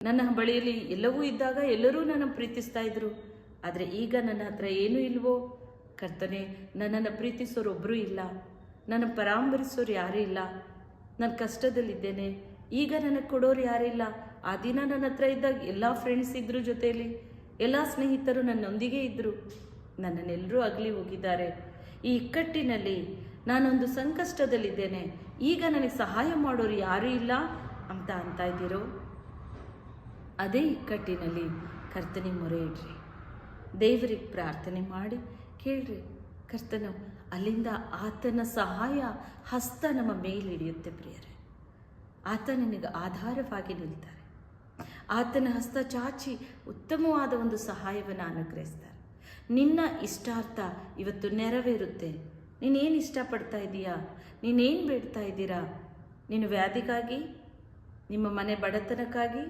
ನನ್ನ ಬಳಿಯಲ್ಲಿ ಎಲ್ಲವೂ ಇದ್ದಾಗ ಎಲ್ಲರೂ ನನ್ನ ಪ್ರೀತಿಸ್ತಾ ಇದ್ರು. ಆದರೆ ಈಗ ನನ್ನ ಹತ್ರ ಏನೂ ಇಲ್ವೋ ಕರ್ತನೆ, ನನ್ನನ್ನು ಪ್ರೀತಿಸೋರು ಒಬ್ಬರೂ ಇಲ್ಲ, ನನ್ನ ಪರಾಮರಿಸೋರು ಯಾರೂ ಇಲ್ಲ. ನಾನು ಕಷ್ಟದಲ್ಲಿದ್ದೇನೆ, ಈಗ ನನಗೆ ಕೊಡೋರು ಯಾರಿಲ್ಲ. ಆ ದಿನ ನನ್ನ ಹತ್ರ ಇದ್ದಾಗ ಎಲ್ಲ ಫ್ರೆಂಡ್ಸ್ ಇದ್ದರು, ಜೊತೆಯಲ್ಲಿ ಎಲ್ಲ ಸ್ನೇಹಿತರು ನನ್ನೊಂದಿಗೆ ಇದ್ದರು. ನನ್ನನ್ನೆಲ್ಲರೂ ಅಗಲಿ ಹೋಗಿದ್ದಾರೆ. ಈ ಇಕ್ಕಟ್ಟಿನಲ್ಲಿ ನಾನೊಂದು ಸಂಕಷ್ಟದಲ್ಲಿದ್ದೇನೆ, ಈಗ ನನಗೆ ಸಹಾಯ ಮಾಡೋರು ಯಾರೂ ಇಲ್ಲ ಅಂತ ಇದ್ದೀರೋ, ಅದೇ ಇಕ್ಕಟ್ಟಿನಲ್ಲಿ ಕರ್ತನಿಗೆ ಮೊರೆ ಇಡ್ರಿ, ದೇವರಿಗೆ ಪ್ರಾರ್ಥನೆ ಮಾಡಿ ಕೇಳ್ರಿ. ಕರ್ತನು ಅಲ್ಲಿಂದ ಆತನ ಸಹಾಯ ಹಸ್ತ ನಮ್ಮ ಮೇಲೆ ಹಿಡಿಯುತ್ತೆ ಪ್ರಿಯರೇ. ಆತ ನಿನಗೆ ಆಧಾರವಾಗಿ ನಿಲ್ತಾರೆ. ಆತನ ಹಸ್ತ ಚಾಚಿ ಉತ್ತಮವಾದ ಒಂದು ಸಹಾಯವನ್ನು ಅನುಗ್ರಹಿಸ್ತಾರೆ. ನಿನ್ನ ಇಷ್ಟಾರ್ಥ ಇವತ್ತು ನೆರವೇರುತ್ತೆ. ನೀನೇನು ಇಷ್ಟಪಡ್ತಾ ಇದ್ದೀಯಾ, ನೀನೇನು ಬೇಡ್ತಾ ಇದ್ದೀರಾ? ನೀನು ವ್ಯಾಧಿಗಾಗಿ, ನಿಮ್ಮ ಮನೆ ಬಡತನಕ್ಕಾಗಿ,